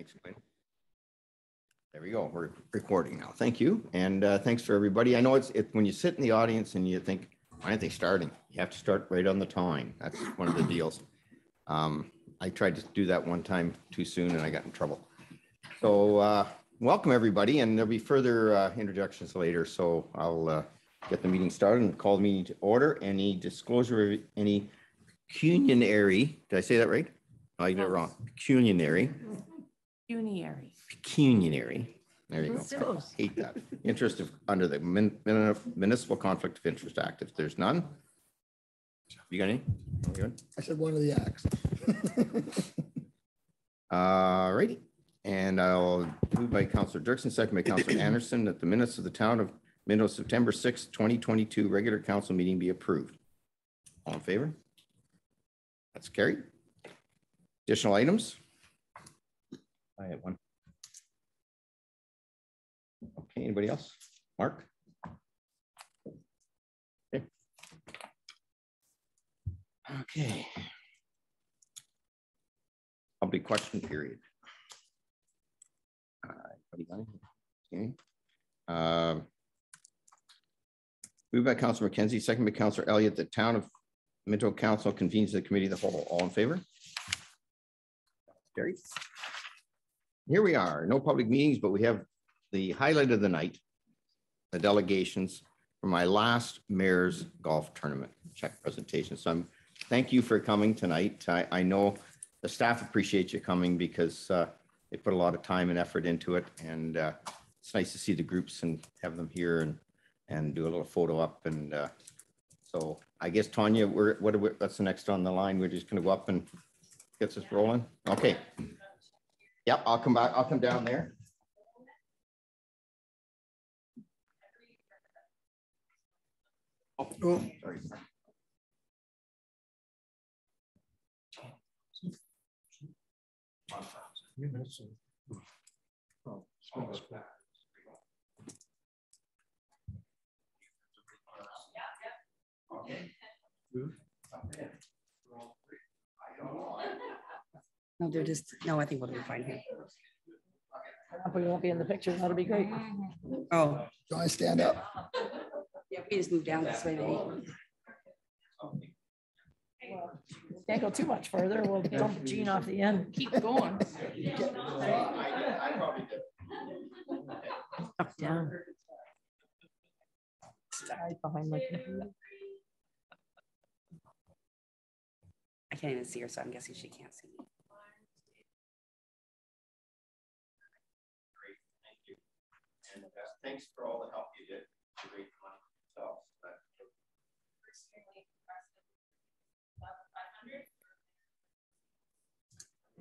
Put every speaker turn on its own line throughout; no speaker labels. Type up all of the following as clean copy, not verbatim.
Thanks, Glenn. There we go. We're recording now. Thank you. And thanks for everybody. I know it's when you sit in the audience and you think, why aren't they starting? You have to start right on the time. That's one of the deals. I tried to do that one time too soon and I got in trouble. So welcome everybody, and there'll be further introductions later. So I'll get the meeting started and call the meeting to order. Any disclosure of any pecuniary, did I say that right? No, I got it wrong. Pecuniary. Pecuniary. There you go. I hate that. Interest of under the Municipal Conflict of Interest Act. If there's none, you got any? Good.
I said one of the acts.
All righty. And I'll move by Councillor Dirksen, second by Councillor Anderson, that the minutes of the town of Minto September 6, 2022 regular council meeting be approved. All in favor? That's carried. Additional items? I have one. Okay, anybody else? Mark? Okay. Okay. Public question period. Okay. Moved by Councillor McKenzie, second by Councillor Elliott, the town of Minto Council convenes the committee of the whole. All in favor? Carried. Here we are, no public meetings, but we have the highlight of the night, the delegations for my last mayor's golf tournament check presentation. So thank you for coming tonight. I know the staff appreciate you coming because they put a lot of time and effort into it, and it's nice to see the groups and have them here and do a little photo op. And so I guess Tanya, that's the next on the line. We're just going to go up and get this rolling. Okay. Yep, I'll come back. I'll come down there. Oh, sorry.
No, they're just, no, I think we'll be fine here.
We won't be in the picture. That'll be great.
Oh,
Do I stand up?
yeah, we just move down this way, maybe.
Can't go too much further. We'll dump Gene off the end. Keep going.
Up, down.
Hide behind my computer.
I can't even see her, so I'm guessing she can't see me.
Great, thank you. And thanks for all the help you did. Great fun yourself.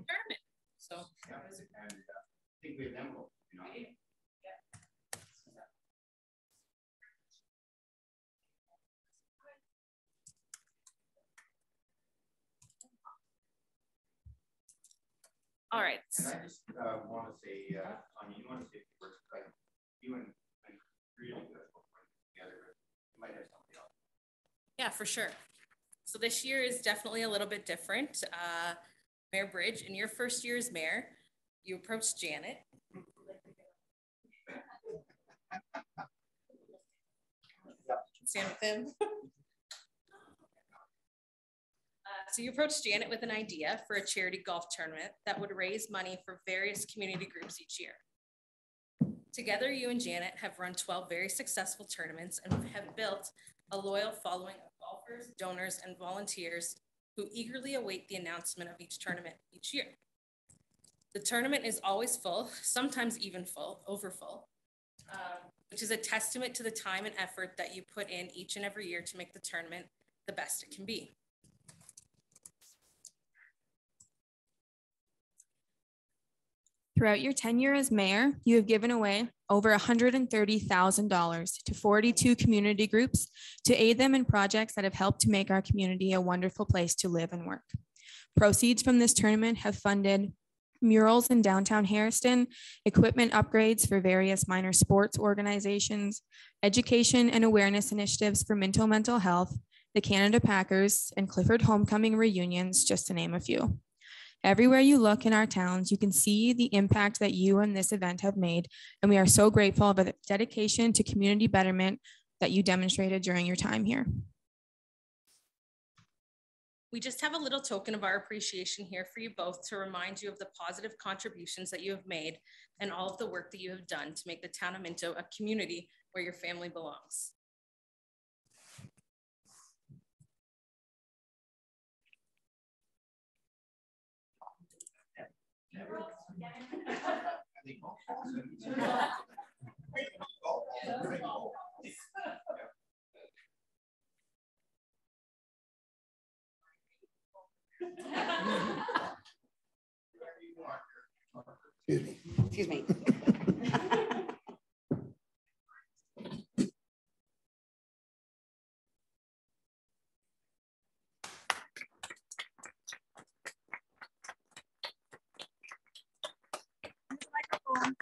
Tournament. So
yeah, and I think we have an envelope, you know.
all right.
And I just want to say, Tanya, you want to say words like you and really good together. You might have something else.
Yeah, for sure. So this year is definitely a little bit different. Mayor Bridge, in your first year as mayor, you approached Janet. Stand with him. So you approached Janet with an idea for a charity golf tournament that would raise money for various community groups each year. Together, you and Janet have run 12 very successful tournaments and have built a loyal following of golfers, donors, and volunteers who eagerly await the announcement of each tournament each year. The tournament is always full, sometimes even full, over full, which is a testament to the time and effort that you put in each and every year to make the tournament the best it can be.
Throughout your tenure as mayor, you have given away over $130,000 to 42 community groups to aid them in projects that have helped to make our community a wonderful place to live and work. Proceeds from this tournament have funded murals in downtown Harrison, equipment upgrades for various minor sports organizations, education and awareness initiatives for Minto Mental Health, the Canada Packers, and Clifford Homecoming reunions, just to name a few. Everywhere you look in our towns, you can see the impact that you and this event have made, and we are so grateful for the dedication to community betterment that you demonstrated during your time here.
We just have a little token of our appreciation here for you both to remind you of the positive contributions that you have made and all of the work that you have done to make the town of Minto a community where your family belongs.
Excuse me.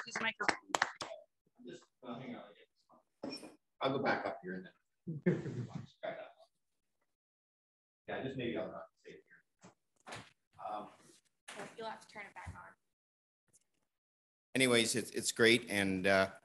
Use the microphone.
I'll go back up here and then. Yeah, just maybe I'll not say it here.
You'll have to turn it back on.
Anyways, it's great, and that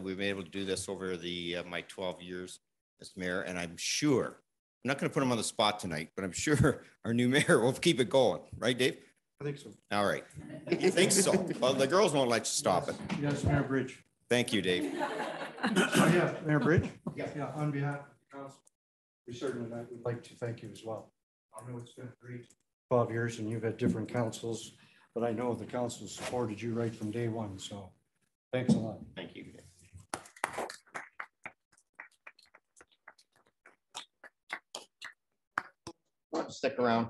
we've been able to do this over the my 12 years as mayor, and I'm sure, I'm not going to put him on the spot tonight, but I'm sure our new mayor will keep it going, right, Dave?
I think so.
All right. I think so. Well, the girls won't let you stop it.
Yes, Mayor Bridge.
Thank you, Dave.
Oh, yeah, Mayor Bridge?
Yeah.
Yeah, on behalf of the council, we certainly would like to thank you as well. I know it's been great 12 years and you've had different councils, but I know the council supported you right from day one, so thanks a lot.
Thank you. Stick around.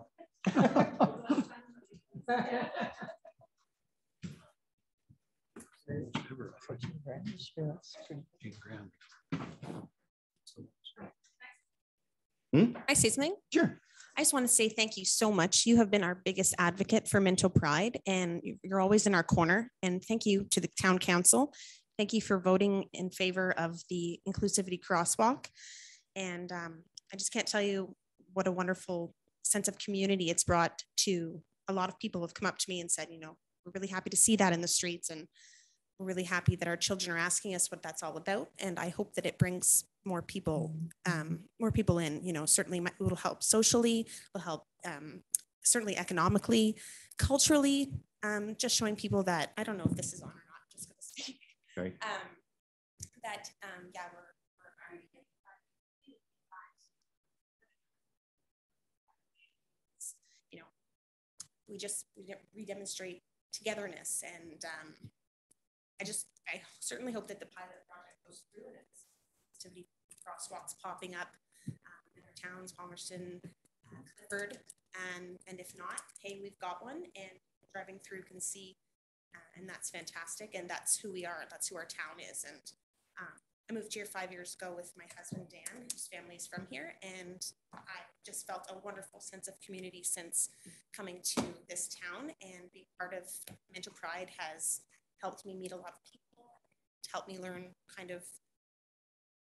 I say something?
Sure.
I just want to say thank you so much. You have been our biggest advocate for Minto Pride, and you're always in our corner. And thank you to the town council. Thank you for voting in favor of the inclusivity crosswalk. And I just can't tell you what a wonderful sense of community it's brought to a lot of people who have come up to me and said, you know, we're really happy to see that in the streets, and we're really happy that our children are asking us what that's all about. And I hope that it brings more people in. You know, certainly it will help socially, will help certainly economically, culturally, just showing people that, I don't know if this is on or not, just gonna say,
Right.
that yeah, you know, we demonstrate togetherness, and I certainly hope that the pilot project goes through and it's activity crosswalks popping up in our towns, Palmerston, Clifford, and if not, hey, we've got one, and driving through can see, and that's fantastic, and that's who we are, that's who our town is. And I moved here 5 years ago with my husband Dan, whose family is from here, and I just felt a wonderful sense of community since coming to this town, and being part of Minto Pride has helped me meet a lot of people, helped me learn kind of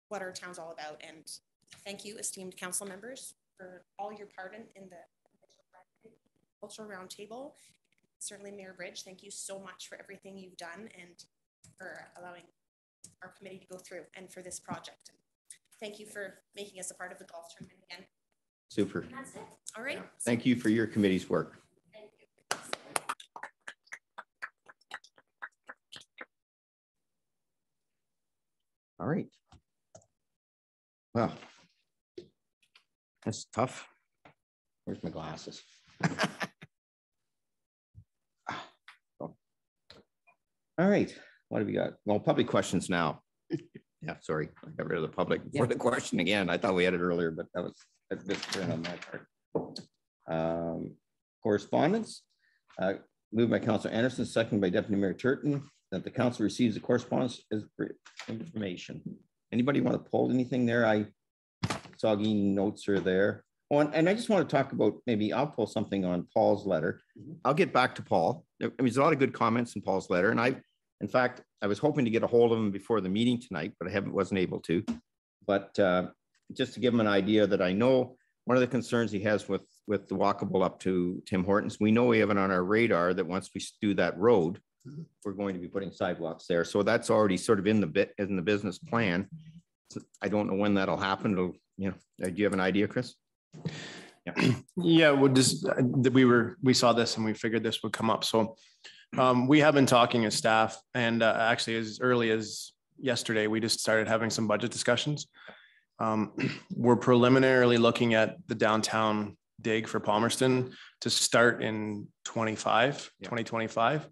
what our town's all about. And thank you, esteemed council members, for all your part in the cultural roundtable. Certainly Mayor Bridge, thank you so much for everything you've done and for allowing our committee to go through, and for this project. And thank you for making us a part of the golf tournament again.
Super.
And that's it. All right.
Thank you for your committee's work.
Thank you.
All right. Well, that's tough. Where's my glasses? All right, what have you got? Well, public questions now. Yeah, sorry, I got rid of the public for the question again. I thought we had it earlier, but that was a misprint on my part. Correspondence, moved by Councilor Anderson, second by Deputy Mayor Turton, that the council receives the correspondence as information. Anybody want to pull anything there? I saw notes are there. Oh, and I just want to talk about, maybe I'll pull something on Paul's letter. I'll get back to Paul. I mean, there's a lot of good comments in Paul's letter, and in fact, I was hoping to get a hold of him before the meeting tonight, but I wasn't able to. But just to give him an idea that I know one of the concerns he has with with the walkable up to Tim Hortons. We know we have it on our radar that once we do that road, we're going to be putting sidewalks there. So that's already sort of in the business plan. So I don't know when that'll happen. It'll, you know, do you have an idea, Chris? Yeah.
Yeah, we saw this and we figured this would come up. So we have been talking as staff, and actually as early as yesterday, we just started having some budget discussions. We're preliminarily looking at the downtown dig for Palmerston to start in 2025.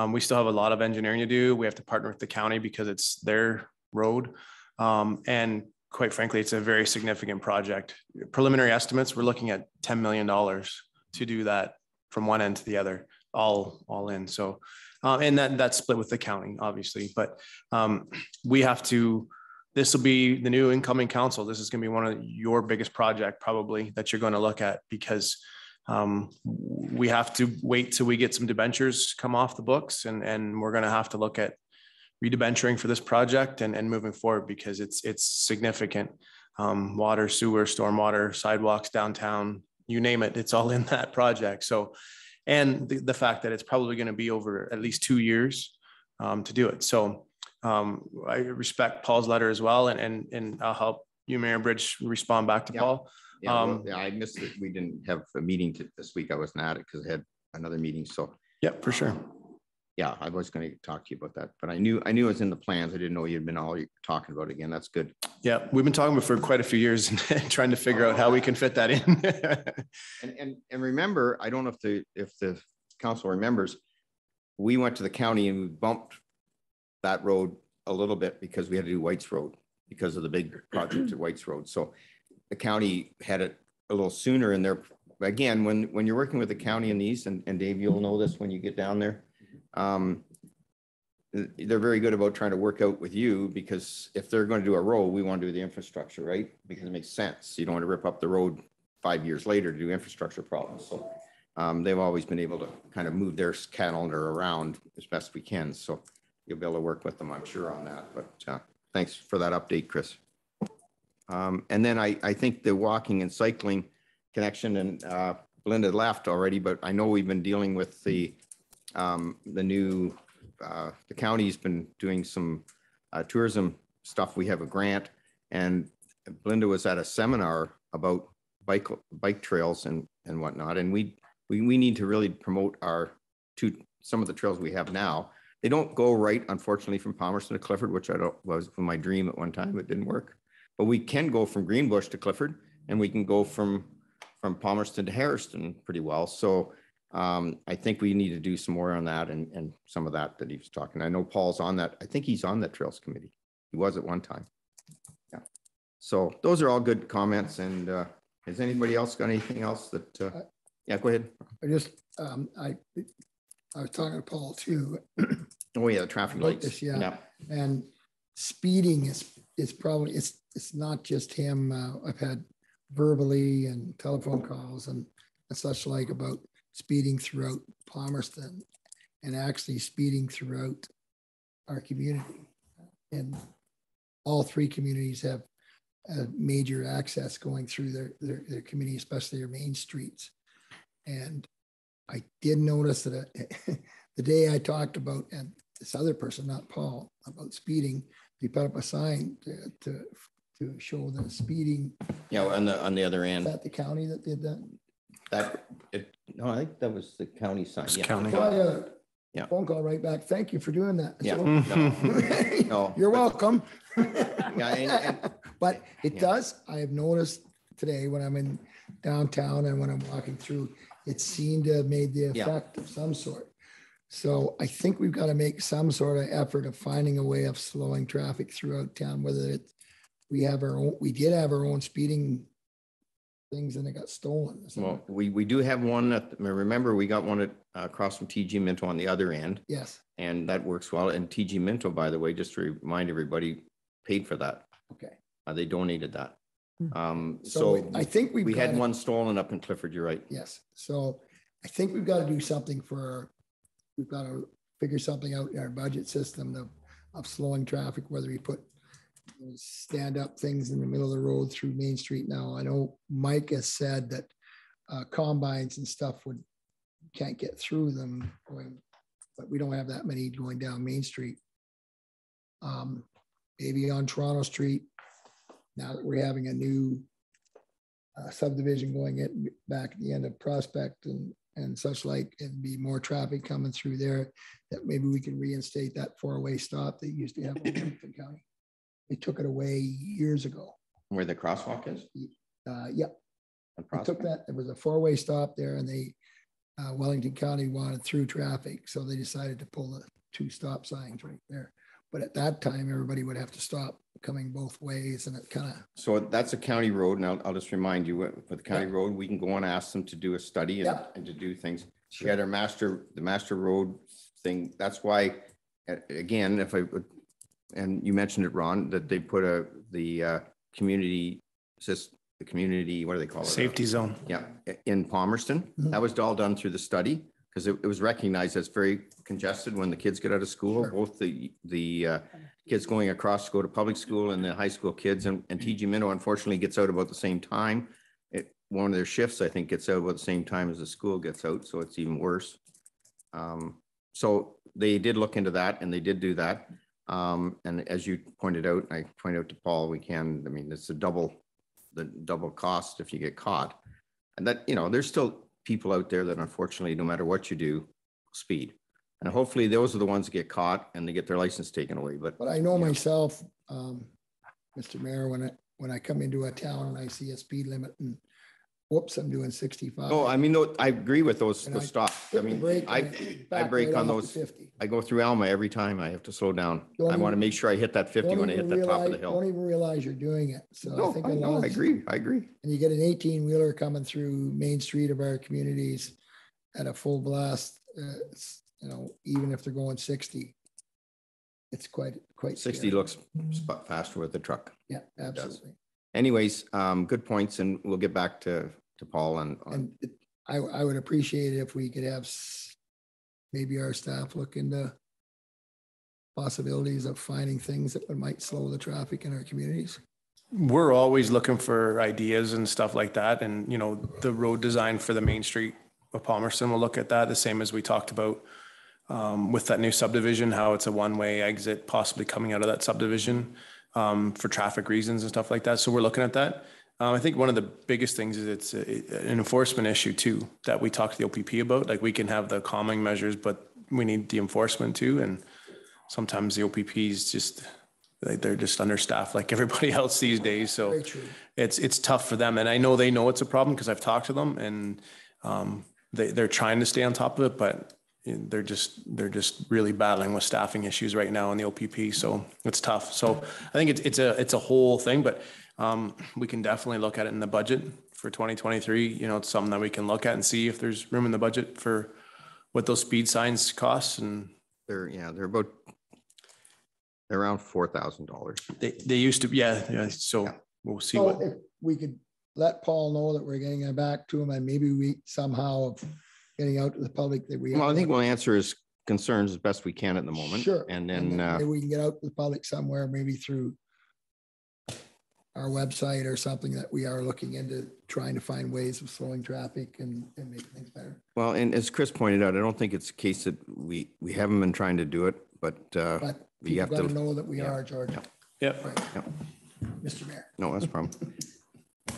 We still have a lot of engineering to do. We have to partner with the county because it's their road. And quite frankly, it's a very significant project. Preliminary estimates, we're looking at $10 million to do that from one end to the other, all in. So, and that's split with the county, obviously, but we have to, this will be the new incoming council. This is going to be one of your biggest project probably that you're going to look at, because we have to wait till we get some debentures come off the books, and we're going to have to look at redebenturing for this project and moving forward, because it's significant. Water, sewer, stormwater, sidewalks, downtown, you name it, it's all in that project. So, and the fact that it's probably going to be over at least 2 years to do it. So I respect Paul's letter as well, and I'll help you, Mayor Bridge, respond back to Paul.
Yeah, well, yeah, I missed it. We didn't have a meeting this week. I wasn't at it because I had another meeting. So
yeah, for sure.
Yeah, I was going to talk to you about that, but I knew it was in the plans. I didn't know you'd been all talking about it again. That's good.
Yeah, we've been talking about it for quite a few years and trying to figure out how we can fit that in.
and remember, I don't know if the council remembers, we went to the county and we bumped that road a little bit because we had to do White's Road because of the big project at White's Road. So the county had it a little sooner in there. Again, when you're working with the county in these, and Dave, you'll know this when you get down there. They're very good about trying to work out with you, because if they're going to do a road, we want to do the infrastructure, right? Because it makes sense. You don't want to rip up the road 5 years later to do infrastructure problems. So they've always been able to kind of move their calendar around as best we can. So you'll be able to work with them, I'm sure, on that. But thanks for that update, Chris. And then I think the walking and cycling connection, and Belinda left already, but I know we've been dealing with the new, the county's been doing some tourism stuff. We have a grant, and Belinda was at a seminar about bike trails and whatnot. And we need to really promote some of the trails we have now. They don't go right, unfortunately, from Palmerston to Clifford, which was my dream at one time. It didn't work, but we can go from Greenbush to Clifford, and we can go from Palmerston to Harrison pretty well. So I think we need to do some more on that, and some of that he was talking. I know Paul's on that. I think he's on that Trails Committee. He was at one time. Yeah. So those are all good comments. And has anybody else got anything else that? Yeah, go ahead.
I was talking to Paul too.
Oh yeah, the traffic lights.
This, yeah. And speeding is probably it's not just him. I've had verbally and telephone calls and such like about speeding throughout Palmerston, and actually speeding throughout our community. And all three communities have major access going through their community, especially their main streets. And I did notice that the day I talked about, and this other person, not Paul, about speeding, he put up a sign to show the speeding.
Yeah, on the other end.
Is that the county that did that?
No, I think that was the county sign. Yeah.
County.
So I got a
Yeah.
phone call right back. Thank you for doing that.
Yeah.
So,
No.
you're welcome.
Yeah,
But it
Yeah.
does. I have noticed today when I'm in downtown and when I'm walking through, it seemed to have made the
Yeah.
effect of some sort. So I think we've got to make some sort of effort of finding a way of slowing traffic throughout town, whether it's we did have our own speeding things and it got stolen.
Well, we do have one remember we got one across from TG Minto on the other end,
Yes.
and that works well. And TG Minto, by the way, just to remind everybody, paid for that.
Okay.
They donated that.
So I think
we had one stolen up in Clifford. You're right.
Yes. So I think we've got to do something we've got to figure something out in our budget system of slowing traffic, whether we put stand up things in the middle of the road through Main Street now. I know Mike has said that combines and stuff can't get through them, but we don't have that many going down Main Street. Maybe on Toronto Street, now that we're having a new subdivision going in back at the end of Prospect and such like, it'd be more traffic coming through there, that maybe we can reinstate that four-way stop that used to have in Wellington County. They took it away years ago.
Where the crosswalk is?
Yep. They took that, there was a four-way stop there, and they, Wellington County wanted through traffic, so they decided to pull the 2 stop signs right there. But at that time, everybody would have to stop coming both ways, and it kind of.
So that's a county road. Now I'll just remind you, for the county road, we can go and ask them to do a study and to do things. We had our the master road thing. That's why, again, and you mentioned it, Ron, that they put the community, what do they call it?
Safety zone.
Yeah, in Palmerston.
Mhm.
That was all done through the study, because it was recognized as very congested when the kids get out of school,
Sure.
both the kids going across to go to public school and the high school kids, and TG Minnow unfortunately gets out about the same time. One of their shifts, I think, gets out about the same time as the school gets out, so it's even worse. So they did look into that, and they did do that. And as you pointed out, I pointed out to Paul, I mean, it's the double cost if you get caught. And that, there's still people out there that unfortunately, no matter what you do, speed. And hopefully those are the ones that get caught and they get their license taken away. But
I know myself, Mr. Mayor, when I come into a town and I see a speed limit and whoops, I'm doing 65.
oh, I mean, I agree with those
And I
stops. I
hit the
mean,
brake
I
and it
I
back
brake
right
on
off to
those.
50.
I go through Alma every time. I have to slow down.
Don't
I want to
even-
make sure I hit that 50 when I hit the top of the
Don't
hill.
even realize you're doing it. So I
No,
think
I
a
know,
lot
I
of-
agree.
And you get an 18-wheeler coming through Main Street of our communities at a full blast, even if they're going 60, it's quite
60
scary.
looks faster with the truck.
Yeah, absolutely.
Anyways, good points, and we'll get back to Paul on.
I would appreciate it if we could have maybe our staff look into possibilities of finding things that might slow the traffic in our communities.
We're always looking for ideas and stuff like that. And, the road design for the Main Street of Palmerston, we'll look at that, the same as we talked about with that new subdivision, how it's a one-way exit possibly coming out of that subdivision for traffic reasons and stuff like that. So we're looking at that. I think one of the biggest things is it's an enforcement issue too, that we talked to the OPP about. Like, we can have the calming measures, but we need the enforcement too. And sometimes the OPPs they're just understaffed like everybody else these days. So
Very true.
it's tough for them. And I know they know it's a problem because I've talked to them, and they're trying to stay on top of it, but they're just really battling with staffing issues right now in the OPP. So it's tough. So I think it's a whole thing, but we can definitely look at it in the budget for 2023. It's something that we can look at and see if there's room in the budget for what those speed signs cost. And
They're around $4,000.
they used to, yeah. So
Yeah.
we'll see
So
what.
if we could let Paul know that we're getting it back to him, and maybe we somehow getting out to the public that we.
Well, I think we'll answer his concerns as best we can at the moment.
Sure.
And then,
maybe we can get out to the public somewhere, maybe through our website or something, that we are looking into trying to find ways of slowing traffic and making things better.
well, and as Chris pointed out, I don't think it's a case that we haven't been trying to do it, but
But
you
you
have
have to
to,
know that we
yeah.
are, George.
Yep.
Right.
Yep.
Mr. Mayor.
no, that's a problem.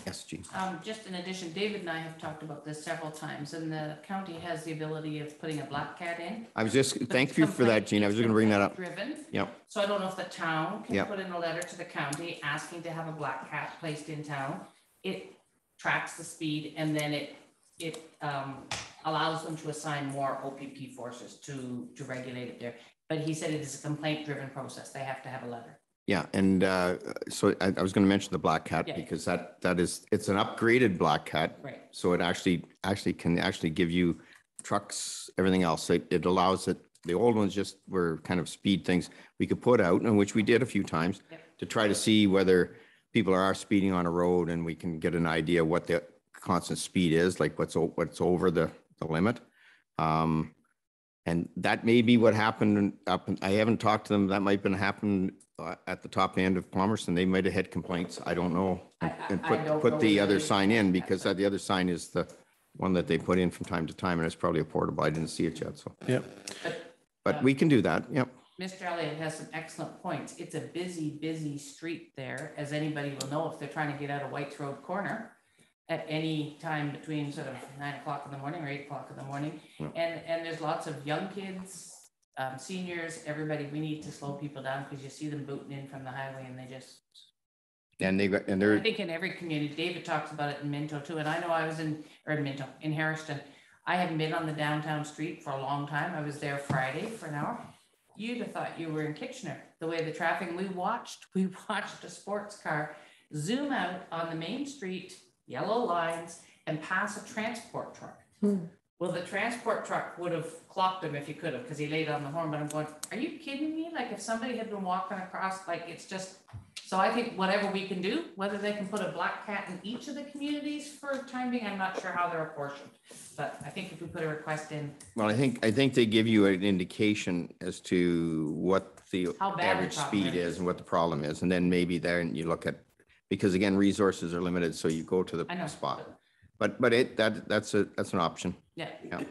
Yes, Jean.
Just in addition, David and I have talked about this several times, and the county has the ability of putting a black cat in.
I was just, thank you for that, Jean. I was just gonna bring that up.
Driven.
Yep.
So I don't know if the town can
Yep.
put in a letter to the county asking to have a black cat placed in town. It tracks the speed, and then it allows them to assign more OPP forces to regulate it there. But he said it is a complaint-driven process. They have to have a letter.
Yeah, and so I was going to mention the black cat
Yeah.
because it's an upgraded black cat.
Right.
So it actually can give you trucks, everything else. It allows it. The old ones just were kind of speed things we could put out, and which we did a few times
Yep.
to try to see whether people are speeding on a road, and we can get an idea what the constant speed is, like what's over the limit. And that may be what happened I haven't talked to them. That might have been happened at the top end of Palmerston. They might have had complaints. I don't know. And
I don't
put
know
the other
really.
sign in, because the other sign is the one that they put in from time to time, and it's probably a portable. I didn't see it yet, so.
Yep.
But we can do that, yep.
Mr. Elliott has some excellent points. It's a busy, busy street there, as anybody will know if they're trying to get out of White's Road Corner at any time between sort of 9 o'clock in the morning or 8 o'clock in the morning.
Yeah.
And there's lots of young kids, seniors, everybody. We need to slow people down because you see them booting in from the highway and they just.
And
I
they're,
think in every community, David talks about it in Minto too, and I know I was in Harriston. I haven't been on the downtown street for a long time. I was there Friday for an hour. You'd have thought you were in Kitchener, the way the traffic, we watched a sports car zoom out on the main street, yellow lines, and pass a transport truck. Well, the transport truck would have clocked him if he could have, because he laid on the horn, but I'm going, are you kidding me? Like if somebody had been walking across, like it's just, so I think whatever we can do, whether they can put a black cat in each of the communities for time being, I'm not sure how they're apportioned. But I think if we put a request in.
well, I think they give you an indication as to what the
How bad the
average
problem
speed
is.
is and what the problem is. And then maybe there you look at, because again, resources are limited, so you go to
I know,
the spot. But that's an option.
Yeah.
Yeah.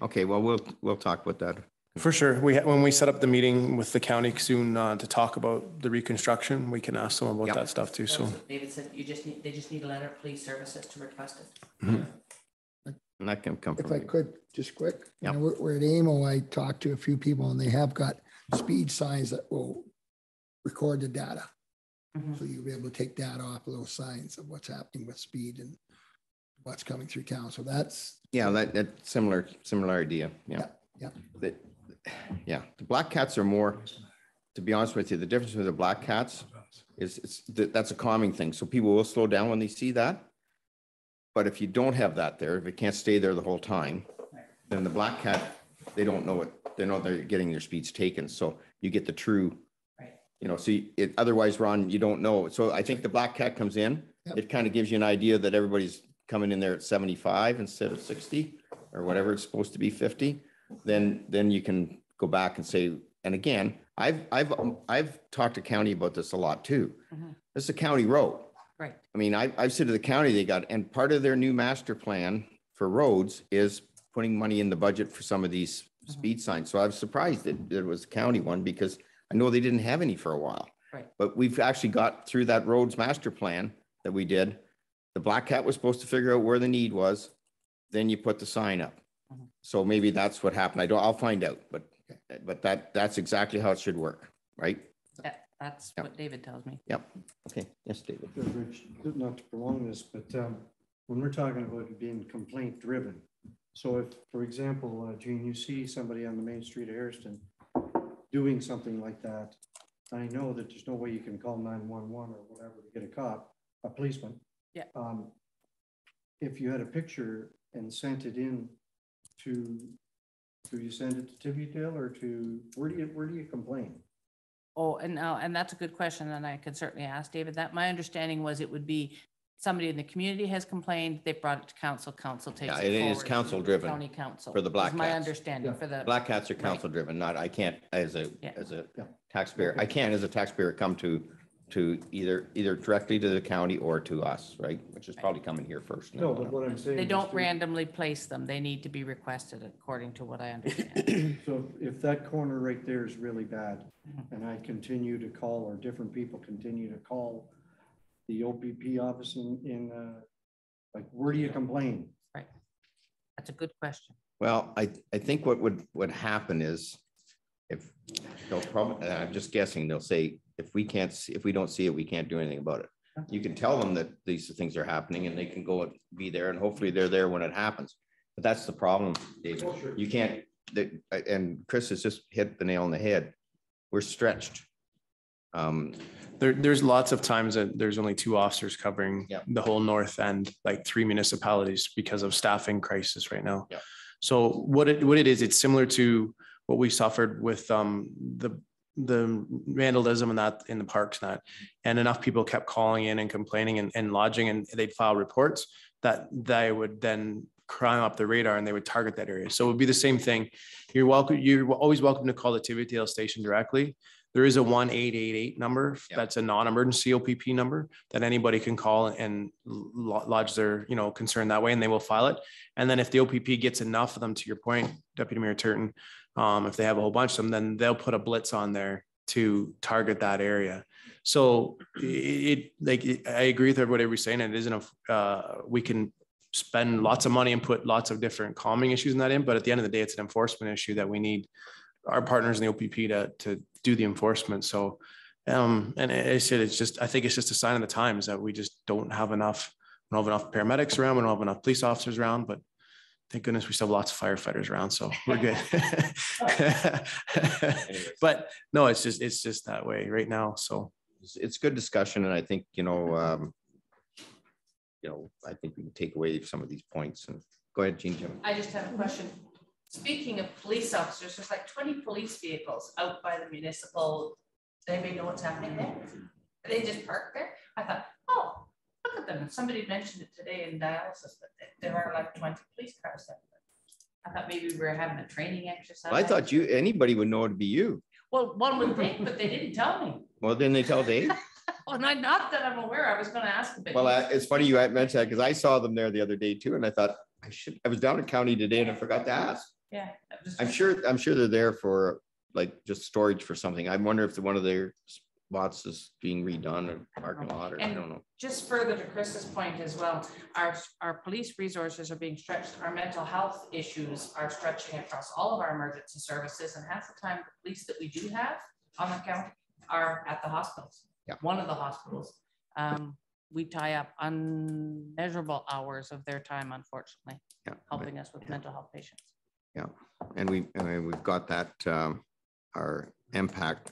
Okay, well, we'll talk about that.
For sure. When we set up the meeting with the county soon to talk about the reconstruction, we can ask them about
Yep.
that stuff too.
That's
So
what David said, they just need a letter, please services to request it.
And that can come
If
from
I
you.
could, just quick, you
Yep.
know, we're at AMO, I talked to a few people and they have got speed signs that will record the data.
Mhm.
So you'll be able to take data off of those signs of what's happening with speed and what's coming through town. So that's,
Yeah, that similar idea, yeah.
Yeah,
Yeah, the black cats are more, to be honest with you, the difference with the black cats is that's a calming thing. So people will slow down when they see that. But if you don't have that there, if it can't stay there the whole time, then the black cat, they don't know it. They know they're getting their speeds taken. So you get the true,
Right.
you know, see it, otherwise, Ron, you don't know. So I think the black cat comes in,
Yep.
it kind of gives you an idea that everybody's coming in there at 75 instead of 60 or whatever it's supposed to be, 50. Then you can go back and say, and again, I've talked to county about this a lot too.
Mhm.
This is a county road.
Right.
I mean, I've said to the county, they got, and part of their new master plan for roads is putting money in the budget for some of these speed signs. So I was surprised that it was a county one because I know they didn't have any for a while.
Right.
But we've actually got through that roads master plan that we did. The black cat was supposed to figure out where the need was. Then you put the sign up.
Mhm.
So maybe that's what happened. I'll find out, but that's exactly how it should work, right?
That's
Yep.
what David tells me.
Yep. Okay. Yes, David.
Rich, not to prolong this, but when we're talking about it being complaint driven, so if, for example, Gene, you see somebody on the main street of Harrison doing something like that, I know that there's no way you can call 911 or whatever to get a policeman.
Yeah.
If you had a picture and sent it in do you send it to Tibbydale or where do you complain?
Oh, and that's a good question, and I can certainly ask David that. My understanding was it would be somebody in the community has complained, they brought it to council, council takes
Yeah,
it
it is
forward to
council driven
County council.
for the black
is my
cats.
understanding for the.
Black cats are council driven, not, I can't, as a
Yeah.
taxpayer, I can't as a taxpayer come to either directly to the county or to us, right? Which is probably coming here first.
No, but what I'm saying.
They
is
don't
to-
randomly place them. They need to be requested according to what I understand.
So if that corner right there is really bad
Mhm.
and I continue to call or different people continue to call the OPP office in like, where do you complain?
That's a good question.
Well, I think what would happen is if they'll probably, I'm just guessing, they'll say, if we don't see it, we can't do anything about it. You can tell them that these things are happening and they can go and be there and hopefully they're there when it happens. But that's the problem, David. You can't, and Chris has just hit the nail on the head. We're stretched.
there's lots of times that there's only 2 officers covering
Yep.
the whole north end, like 3 municipalities because of staffing crisis right now.
Yep.
So what it is, it's similar to what we suffered with the vandalism and that in the parks and that, and enough people kept calling in and complaining and lodging, and they'd file reports that they would then climb up the radar and they would target that area. So it would be the same thing. You're always welcome to call the Tibbydale station directly. there is a 1-888 number.
Yep.
That's a non-emergency OPP number that anybody can call and lodge their, concern that way, and they will file it. And then if the OPP gets enough of them, to your point, Deputy Mayor Turton, if they have a whole bunch of them, then they'll put a blitz on there to target that area. So I agree with everybody we're saying. It isn't we can spend lots of money and put lots of different calming issues in that in, but at the end of the day, it's an enforcement issue that we need our partners in the OPP to do the enforcement. So, and I said, I think it's just a sign of the times that we just don't have enough paramedics around. We don't have enough police officers around, but thank goodness we still have lots of firefighters around. So we're good. But no, it's just that way right now. So
it's good discussion. And I think, I think we can take away some of these points. And go ahead, Jean.
I just have a question. Speaking of police officers, there's like 20 police vehicles out by the municipal. Does anybody know what's happening there? They just parked there. I thought, oh, look at them. Somebody mentioned it today in dialysis, but there are like 20 police cars there. I thought maybe we were having a training exercise.
Well, I thought anybody would know it'd be you.
Well, one would think, but they didn't tell me.
Well, didn't they tell Dave?
Well, not that I'm aware. I was going to ask him.
Well, it's funny you mentioned that because I saw them there the other day too, and I thought I was down in county today and I forgot to ask.
Yeah,
I'm sure they're there for like just storage for something. I wonder if one of their spots is being redone or parking lot, or I don't know.
Just further to Chris's point as well, our police resources are being stretched. Our mental health issues are stretching across all of our emergency services, and half the time the police that we do have on the county are at the hospitals.
Yeah.
One of the hospitals. We tie up unmeasurable hours of their time, unfortunately, helping us with mental health patients.
Yeah, and we've got that our impact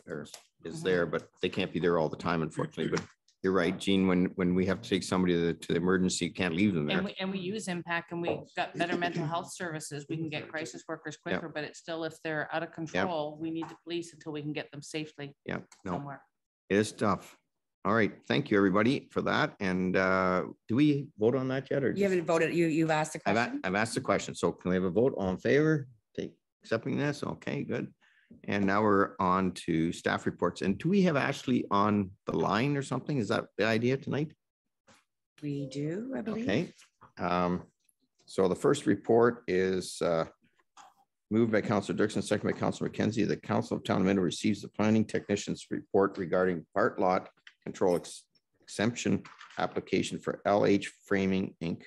is there, but they can't be there all the time, unfortunately. But you're right, Jean. When we have to take somebody to the emergency, you can't leave them there.
And we use impact, and we've got better mental health services. We can get crisis workers quicker, but it's still, if they're out of control, we need the police until we can get them safely somewhere.
It is tough. All right, thank you everybody for that. And do we vote on that yet, or
You haven't voted. You've asked a question.
I've asked the question. So can we have a vote? All in favor? Accepting this? Okay, good. And now we're on to staff reports. And do we have Ashley on the line or something? Is that the idea tonight?
We do, I believe.
Okay. So the first report is moved by Councillor Dirksen, second by Councillor McKenzie. The Council of Town of Minto receives the planning technician's report regarding part lot control exemption application for LH Framing Inc.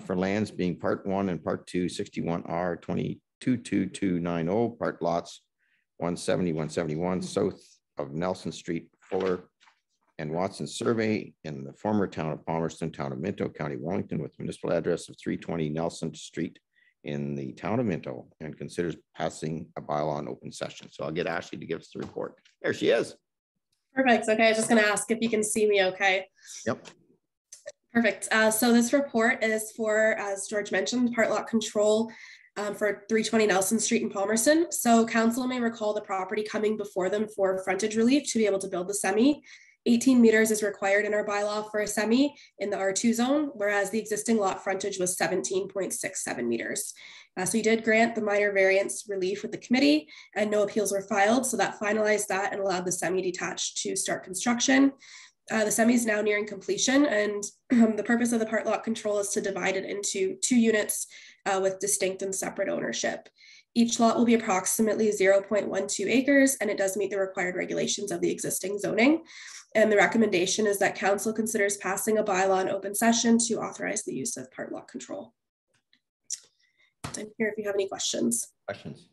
For lands being part 1 and part 2, 61R 222290, part lots 170, 171 south of Nelson Street, Fuller and Watson survey in the former town of Palmerston, town of Minto, County Wellington, with municipal address of 320 Nelson Street in the town of Minto, and considers passing a bylaw in open session. So I'll get Ashley to give us the report. There she is.
Perfect. Okay, I was just going to ask if you can see me okay.
Yep.
Perfect. So this report is for, as George mentioned, part lot control for 320 Nelson Street in Palmerston. So council may recall the property coming before them for frontage relief to be able to build the semi. 18 meters is required in our bylaw for a semi in the R2 zone, whereas the existing lot frontage was 17.67 meters. So you did grant the minor variance relief with the committee, and no appeals were filed. So that finalized that and allowed the semi-detached to start construction. The semi is now nearing completion, and the purpose of the part lot control is to divide it into 2 units with distinct and separate ownership. Each lot will be approximately 0.12 acres, and it does meet the required regulations of the existing zoning. And the recommendation is that council considers passing a bylaw in open session to authorize the use of part lot control. I'm here if you have any questions.
Questions?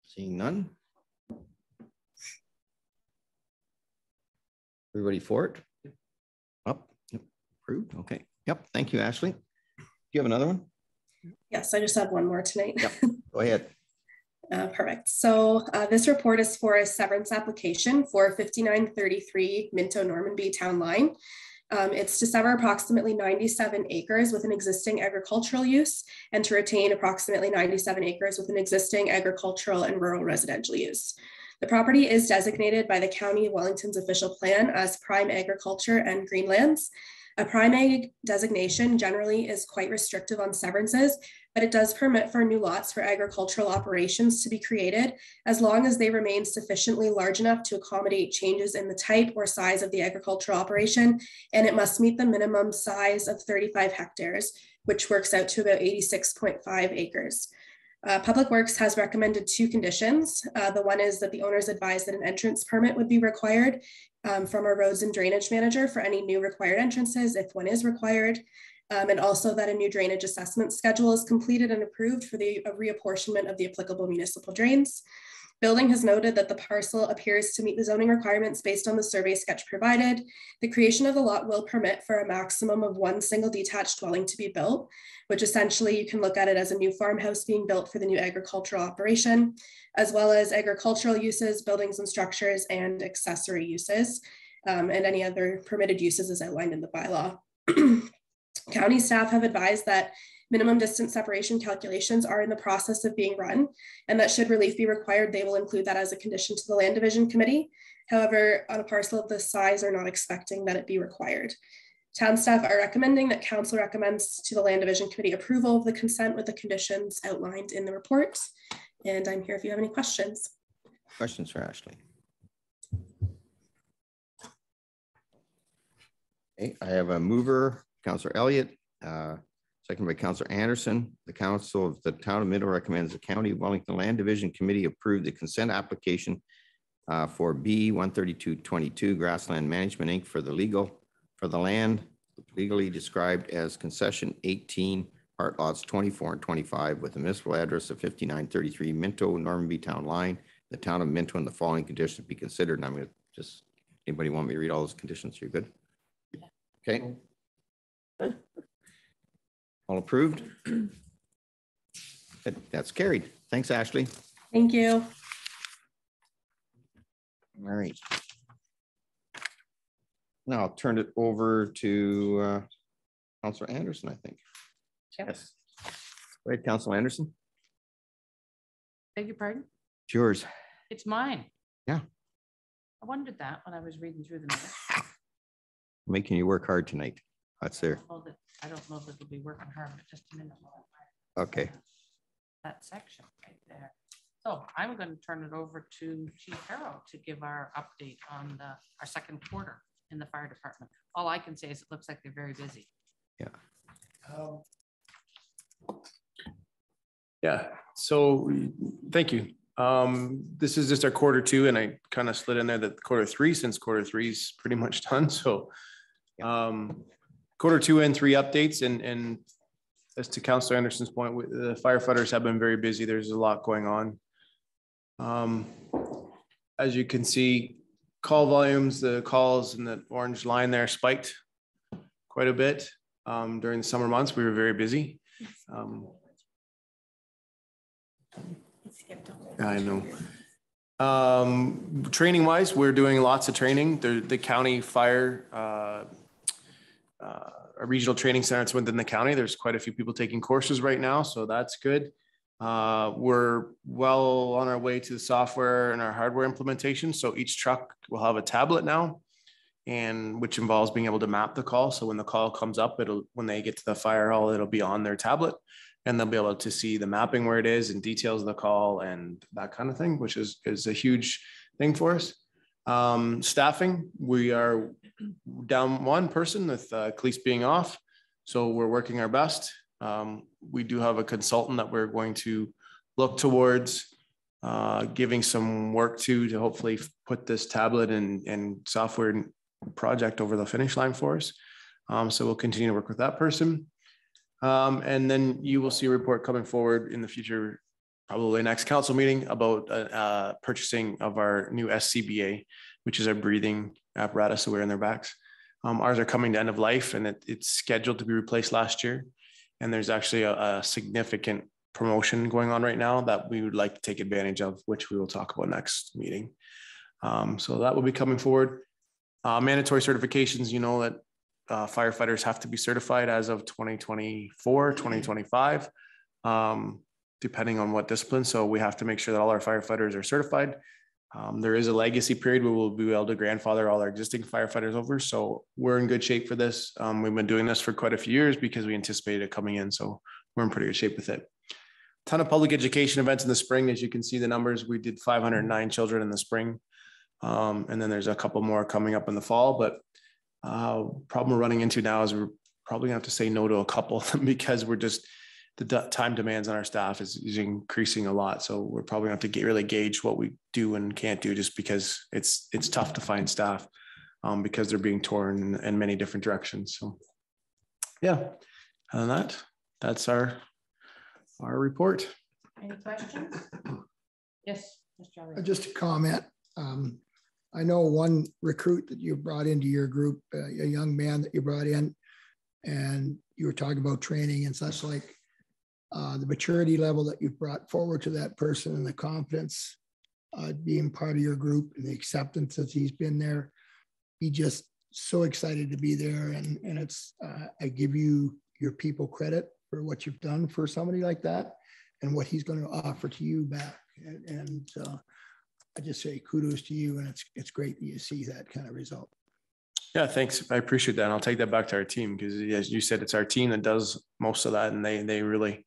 Seeing none. Everybody for it? Up, yep. Approved. Okay. Yep. Thank you, Ashley. Do you have another one?
Yes, I just have one more tonight.
Yep. Go ahead.
Perfect. So this report is for a severance application for 5933 Minto Normanby Town Line. It's to sever approximately 97 acres with an existing agricultural use and to retain approximately 97 acres with an existing agricultural and rural residential use. The property is designated by the County of Wellington's official plan as prime agriculture and greenlands. A prime ag designation generally is quite restrictive on severances, but it does permit for new lots for agricultural operations to be created as long as they remain sufficiently large enough to accommodate changes in the type or size of the agricultural operation, and it must meet the minimum size of 35 hectares, which works out to about 86.5 acres. Public Works has recommended 2 conditions. The one is that the owners advise that an entrance permit would be required from our roads and drainage manager for any new required entrances, if one is required. And also that a new drainage assessment schedule is completed and approved for the reapportionment of the applicable municipal drains. Building has noted that the parcel appears to meet the zoning requirements based on the survey sketch provided. The creation of the lot will permit for a maximum of 1 single detached dwelling to be built, which essentially you can look at it as a new farmhouse being built for the new agricultural operation, as well as agricultural uses, buildings and structures, and accessory uses, and any other permitted uses as outlined in the bylaw. County staff have advised that minimum distance separation calculations are in the process of being run, and that should relief be required, they will include that as a condition to the Land Division Committee. However, on a parcel of this size, are not expecting that it be required. Town staff are recommending that council recommends to the Land Division Committee approval of the consent with the conditions outlined in the report. And I'm here if you have any questions.
Questions for Ashley? Okay, I have a mover, Councillor Elliott, second by Councillor Anderson. The Council of the Town of Minto recommends the County of Wellington Land Division Committee approve the consent application for B 13222 Grassland Management Inc. for the land legally described as concession 18 part lots 24 and 25 with a municipal address of 5933 Minto, Normanby Town Line, the Town of Minto, and the following conditions be considered. And I'm going to just, anybody want me to read all those conditions? You're good? Okay. All approved? That's carried. Thanks, Ashley.
Thank you.
All right. Now I'll turn it over to Councillor Anderson, I think.
Yep.
Yes. Go ahead, Councillor Anderson.
Beg your pardon?
It's yours.
It's mine.
Yeah.
I wondered that when I was reading through the minutes.
Making you work hard tonight. That's there.
I don't know that it'll be working hard, but just a minute.
Okay.
That section right there. So I'm going to turn it over to Chief Harrow to give our update on our second quarter in the fire department. All I can say is it looks like they're very busy.
Yeah.
Yeah, so thank you. This is just our quarter 2, and I kind of slid in there that quarter 3, since quarter 3 is pretty much done. So quarter 2 and 3 updates, and as to Councillor Anderson's point, the firefighters have been very busy. There's a lot going on. As you can see, call volumes, the calls in the orange line there spiked quite a bit. During the summer months, we were very busy. I know. Training wise, we're doing lots of training. The county fire, a regional training center that's within the county. There's quite a few people taking courses right now, so that's good. We're well on our way to the software and our hardware implementation. So each truck will have a tablet now, and which involves being able to map the call. So when the call comes up, when they get to the fire hall, it'll be on their tablet, and they'll be able to see the mapping where it is and details of the call and that kind of thing, which is a huge thing for us. Staffing, we are down 1 person with Cleese being off. So we're working our best. We do have a consultant that we're going to look towards giving some work to hopefully put this tablet and software project over the finish line for us. So we'll continue to work with that person. And then you will see a report coming forward in the future, probably next council meeting, about purchasing of our new SCBA, which is our breathing apparatus to wear in their backs. Ours are coming to end of life, and it's scheduled to be replaced last year. And there's actually a significant promotion going on right now that we would like to take advantage of, which we will talk about next meeting. So that will be coming forward. Mandatory certifications, you know that firefighters have to be certified as of 2024, 2025, depending on what discipline. So we have to make sure that all our firefighters are certified. There is a legacy period where we'll be able to grandfather all our existing firefighters over. So we're in good shape for this. We've been doing this for quite a few years because we anticipated it coming in. So we're in pretty good shape with it. Ton of public education events in the spring. As you can see the numbers, we did 509 children in the spring. And then there's a couple more coming up in the fall, but problem we're running into now is we're probably gonna have to say no to a couple of them because we're just, the time demands on our staff is increasing a lot. So we're probably gonna have to really gauge what we do and can't do just because it's tough to find staff because they're being torn in many different directions. So yeah, other than that, that's our report.
Any questions? Yes, Mr. Elliott.
Just a comment. I know one recruit that you brought into your group, a young man that you brought in, and you were talking about training and such like the maturity level that you've brought forward to that person and the confidence being part of your group and the acceptance that he's been there. He just so excited to be there. And it's, I give you your people credit for what you've done for somebody like that and what he's going to offer to you back. And I just say kudos to you, and it's great that you see that kind of result.
Yeah, thanks. I appreciate that. And I'll take that back to our team because as you said, it's our team that does most of that. And they really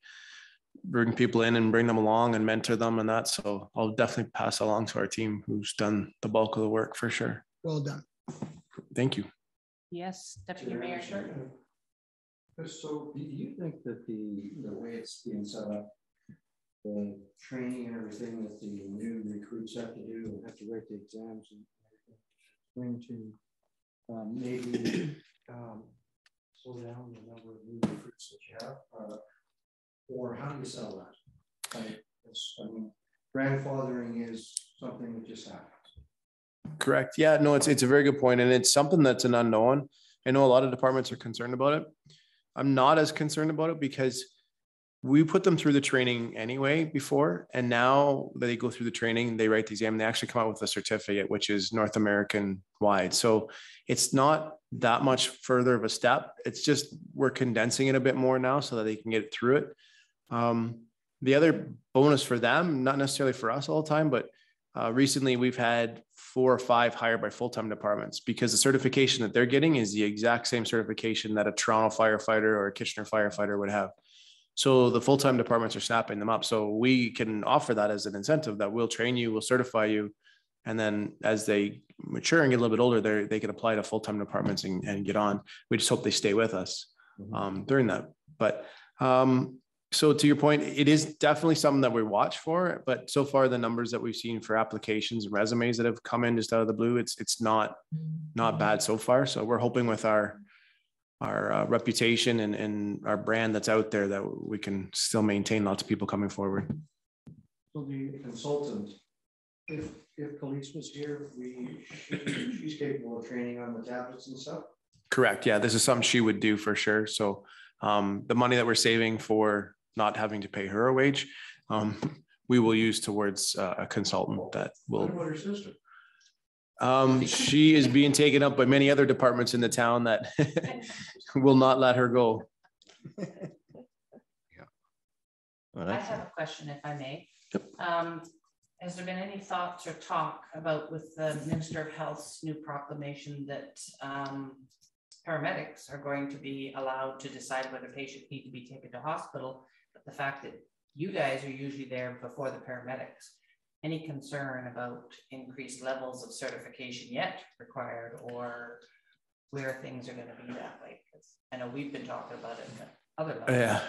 bring people in and bring them along and mentor them and that. So I'll definitely pass along to our team who's done the bulk of the work for sure.
Well done.
Thank you.
Yes, Deputy Mayor.
So do you think that the way it's being set up, the training and everything that the new recruits have to do and have to write the exams and everything, going to maybe slow down the number of new recruits that you have? Or how do you sell that? I mean, grandfathering is something that just happens.
Correct. Yeah, no, it's a very good point. And it's something that's an unknown. I know a lot of departments are concerned about it. I'm not as concerned about it because we put them through the training anyway before, and now that they go through the training, they write the exam, and they actually come out with a certificate, which is North American wide. So it's not that much further of a step. It's just, we're condensing it a bit more now so that they can get through it. The other bonus for them, not necessarily for us all the time, but recently we've had 4 or 5 hired by full-time departments because the certification that they're getting is the exact same certification that a Toronto firefighter or a Kitchener firefighter would have. So the full-time departments are snapping them up. So we can offer that as an incentive that we'll train you, we'll certify you. And then as they mature and get a little bit older, they can apply to full-time departments and get on. We just hope they stay with us during that. But so to your point, it is definitely something that we watch for, but so far the numbers that we've seen for applications and resumes that have come in just out of the blue, it's not bad so far. So we're hoping with our reputation and our brand that's out there that we can still maintain lots of people coming forward.
So the consultant, if Khalees was here, she's capable of training on the tablets and stuff?
Correct. Yeah, this is something she would do for sure. So the money that we're saving for not having to pay her a wage, we will use towards a consultant that will.
What about her sister?
She is being taken up by many other departments in the town that will not let her go.
Well,
I have a question, if I may.
Yep.
Has there been any thoughts or talk about with the Minister of Health's new proclamation that paramedics are going to be allowed to decide whether patients need to be taken to hospital, but the fact that you guys are usually there before the paramedics? Any concern about increased levels of certification yet required, or where things are going to be that way? Because I know we've been talking about it at other levels.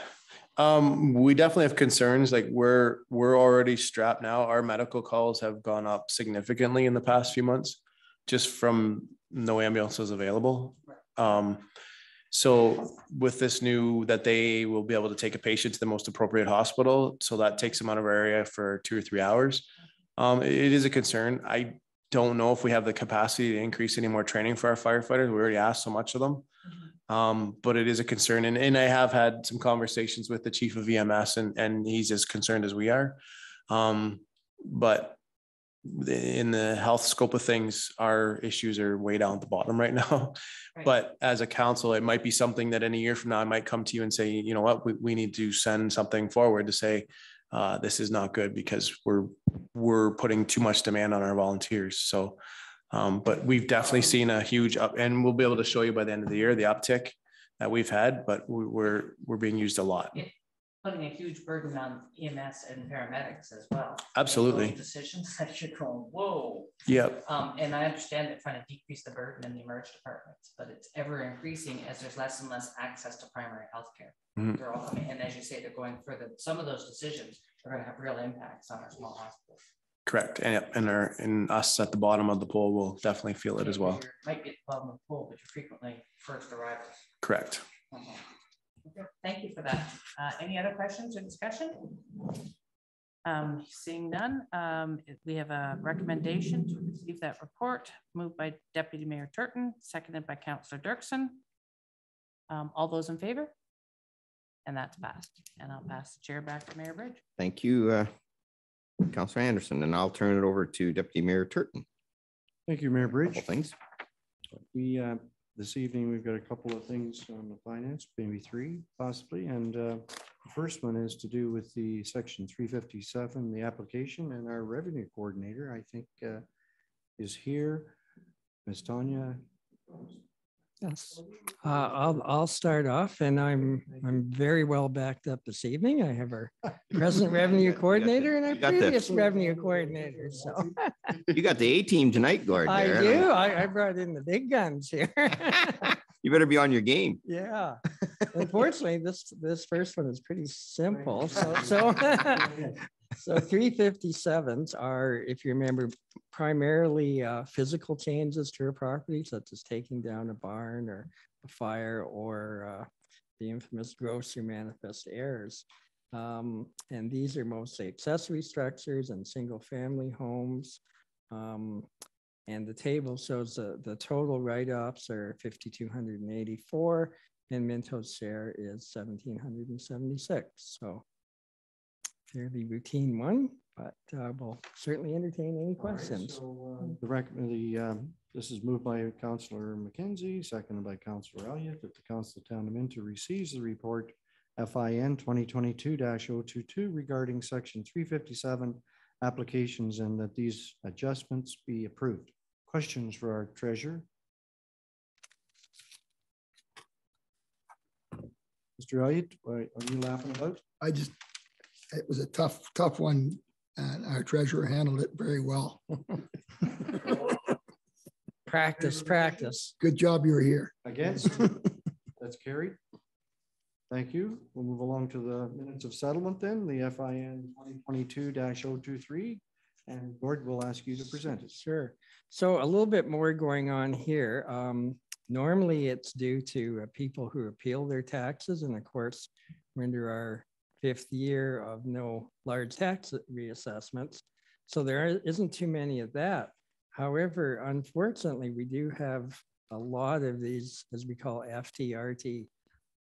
Yeah, we definitely have concerns. Like we're already strapped now. Our medical calls have gone up significantly in the past few months, just from no ambulances available. So with this new that they will be able to take a patient to the most appropriate hospital, so that takes them out of our area for 2 or 3 hours. It is a concern. I don't know if we have the capacity to increase any more training for our firefighters. We already asked so much of them, but it is a concern. And I have had some conversations with the chief of EMS, and he's as concerned as we are. But in the health scope of things, our issues are way down at the bottom right now. Right. But as a council, it might be something that in a year from now, I might come to you and say, you know what, we need to send something forward to say, this is not good because we're putting too much demand on our volunteers. So, but we've definitely seen a huge up, and we'll be able to show you by the end of the year, the uptick that we've had, but we're being used a lot.
putting a huge burden on EMS and paramedics as well.
Absolutely.
Those decisions that you're going, whoa.
Yep.
And I understand that trying to decrease the burden in the emerge departments, but it's ever increasing as there's less and less access to primary healthcare.
Mhm.
They're all coming, and as you say, they're going further. Some of those decisions are going to have real impacts on our small hospitals.
Correct. And us at the bottom of the poll will definitely feel it as well.
You might get the bottom of the poll, but you're frequently first arrivals.
Correct.
Okay, thank you for that. Any other questions or discussion? Seeing none, we have a recommendation to receive that report moved by Deputy Mayor Turton, seconded by Councillor Dirksen. All those in favor? And that's passed. And I'll pass the chair back to Mayor Bridge.
Thank you, Councillor Anderson, and I'll turn it over to Deputy Mayor Turton.
Thank you, Mayor Bridge.
Couple things.
We, this evening, we've got a couple of things on the finance, maybe three possibly. And the first one is to do with the section 357, the application, and our revenue coordinator, I think, is here. Ms. Tanya.
Yes, I'll start off, and I'm very well backed up this evening. I have our present revenue coordinator and our previous revenue coordinator. So
you got the A team tonight, Gord.
I do. I brought in the big guns here.
You better be on your game.
Yeah. Unfortunately, this first one is pretty simple. So 357s are, if you remember, primarily physical changes to a property, such as taking down a barn or a fire or the infamous gross or manifest errors. And these are mostly accessory structures and single family homes. And the table shows the total write-offs are 5,284 and Minto's share is 1,776. So fairly routine one, but we'll certainly entertain any questions.
Right, so this is moved by Councillor McKenzie, seconded by Councillor Elliott, that the Council of Town of Minto receives the report FIN 2022-022 regarding section 357 applications and that these adjustments be approved. Questions for our treasurer? Mr. Elliott, what are you laughing about?
It was a tough one, and our treasurer handled it very well.
Practice.
Good job you were here.
Against? That's carried. Thank you. We'll move along to the minutes of settlement then, the FIN 2022-023. And Gord will ask you to present it.
Sure. So a little bit more going on here. Normally it's due to people who appeal their taxes. And of course, we're under our 5th year of no large tax reassessments. So there isn't too many of that. However, unfortunately, we do have a lot of these, as we call FTRT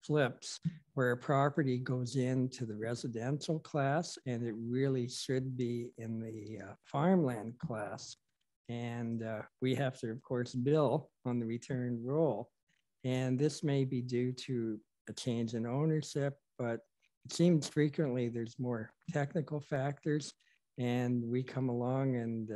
flips, where a property goes into the residential class and it really should be in the farmland class. And we have to, of course, bill on the return roll. And this may be due to a change in ownership, but it seems frequently there's more technical factors, and we come along and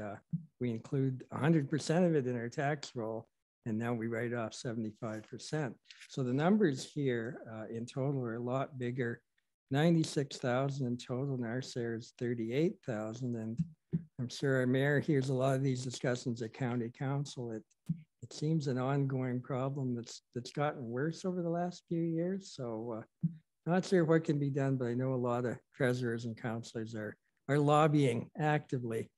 we include 100% of it in our tax roll, and now we write off 75%. So the numbers here in total are a lot bigger, 96,000 in total, and our share is 38,000. And I'm sure our mayor hears a lot of these discussions at county council. It seems an ongoing problem that's gotten worse over the last few years. So not sure what can be done, but I know a lot of treasurers and councilors are lobbying actively.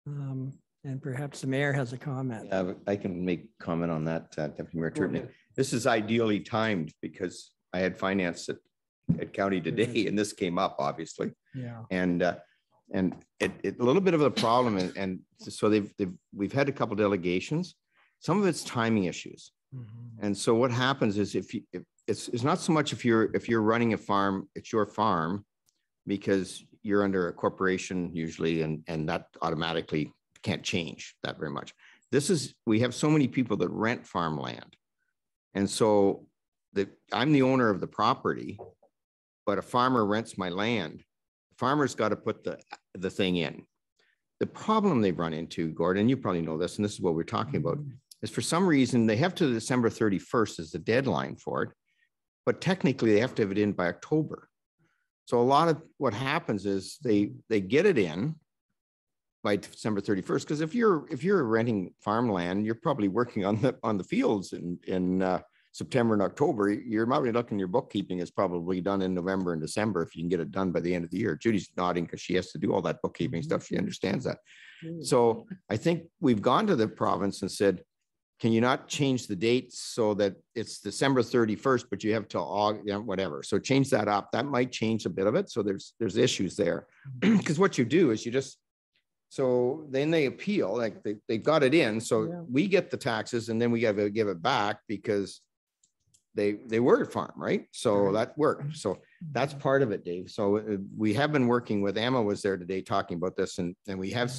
And perhaps the mayor has a comment.
I can make comment on that, Deputy Mayor Turton. This is ideally timed because I had finance at county today, and this came up obviously.
Yeah.
And a little bit of a problem, and so we've had a couple delegations. Some of it's timing issues, and so what happens is it's not so much if you're running a farm, it's your farm, because you're under a corporation usually, and that automatically can't change that very much. We have so many people that rent farmland, and so I'm the owner of the property, but a farmer rents my land. The farmer's got to put the thing in. The problem they've run into, Gordon, you probably know this, and this is what we're talking about, is for some reason they have to December 31st as the deadline for it, but technically they have to have it in by October. So a lot of what happens is they get it in by December 31st. Because if you're renting farmland, you're probably working on the fields in September and October. You're probably looking, your bookkeeping is probably done in November and December if you can get it done by the end of the year. Judy's nodding because she has to do all that bookkeeping stuff. She understands that. So I think we've gone to the province and said, can you not change the dates so that it's December 31st, but you have till August, you know, whatever. So change that up. That might change a bit of it. So there's issues there. Because what you do is you just, so then they appeal, like they got it in. So we get the taxes and then we got to give it back because they were at farm, right? So that worked. So that's part of it, Dave. So we have been working with, Emma was there today talking about this, and we have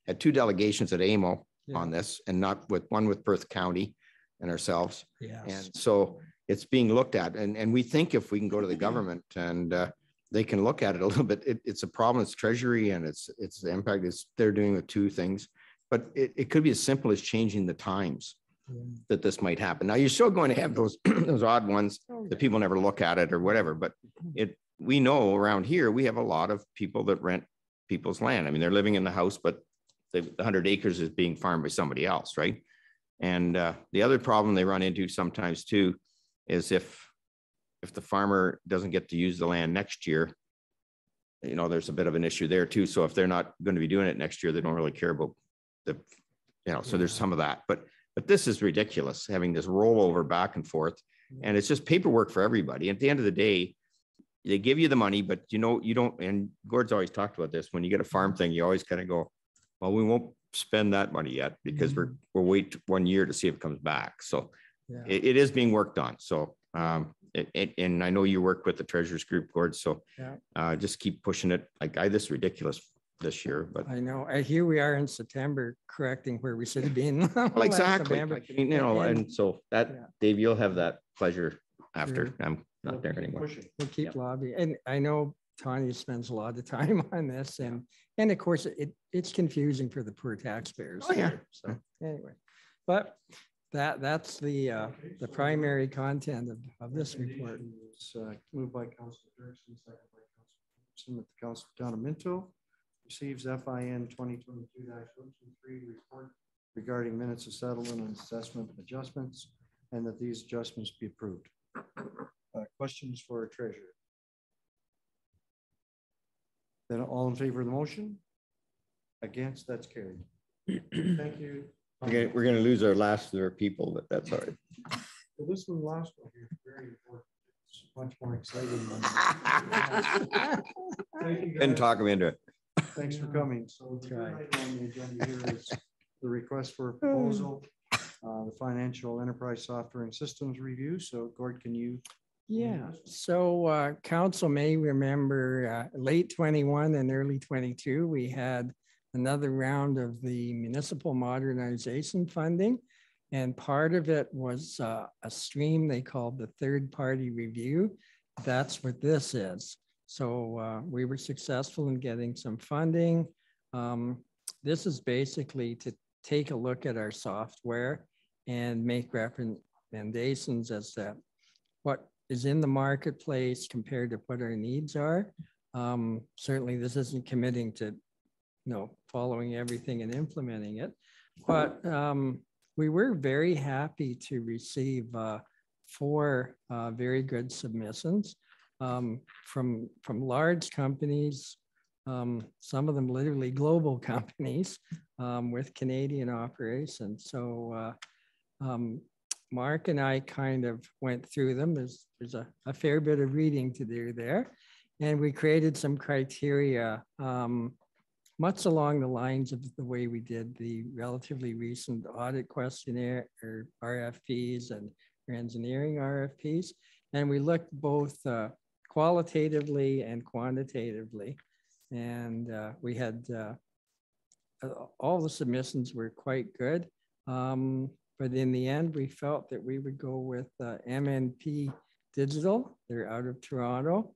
had 2 delegations at AMO on this, and not with one with Perth County and ourselves. And so it's being looked at, and we think if we can go to the government and they can look at it a little bit, it's a problem. It's Treasury and it's the impact is they're doing with 2 things, but it could be as simple as changing the times that this might happen. Now you're still going to have those those odd ones that people never look at it or whatever, but we know around here we have a lot of people that rent people's land. I mean, they're living in the house, but the 100 acres is being farmed by somebody else, right? And the other problem they run into sometimes too is if the farmer doesn't get to use the land next year, you know, there's a bit of an issue there too. So if they're not going to be doing it next year, they don't really care about so there's some of that. But this is ridiculous, having this rollover back and forth, and it's just paperwork for everybody. At the end of the day, they give you the money, but you don't, and Gord's always talked about this, when you get a farm thing, you always kind of go, well, we won't spend that money yet because we'll wait 1 year to see if it comes back. So it is being worked on. So, and I know you work with the Treasurers Group, Gord, so just keep pushing it. Like this is ridiculous this year, but
I know here we are in September correcting where we should have been.
Well, exactly. Like, you know, and so that Dave, you'll have that pleasure after I'm not there anymore.
We'll keep lobbying, and I know Tanya spends a lot of time on this, and of course it's confusing for the poor taxpayers.
Oh yeah.
So anyway, but that's the primary content of this report.
It's moved by Councilor Dirksen, second by Councilor Thompson, that the Council of Town of Minto receives FIN 2022-123 report regarding minutes of settlement and assessment adjustments, and that these adjustments be approved. Questions for a treasurer? Then all in favor of the motion? Against? That's carried. Thank you.
We're going to lose our last of our people, but that's all right.
Well, this one last one here is very important. It's much more exciting.
And talk them into it.
Thanks for coming. So the item on the agenda here is the request for a proposal, the financial enterprise software and systems review. So Gord, can you?
Yeah, so council may remember late 21 and early 22, we had another round of the municipal modernization funding. And part of it was a stream they called the third-party review. That's what this is. So we were successful in getting some funding. This is basically to take a look at our software and make recommendations as to what is in the marketplace compared to what our needs are. Certainly this isn't committing to following everything and implementing it, but we were very happy to receive 4 very good submissions from large companies, some of them literally global companies with Canadian operations. So Mark and I kind of went through them. There's a fair bit of reading to do there. And we created some criteria much along the lines of the way we did the relatively recent audit questionnaire or RFPs and engineering RFPs. And we looked both qualitatively and quantitatively. And we had all the submissions were quite good. But in the end, we felt that we would go with MNP Digital. They're out of Toronto.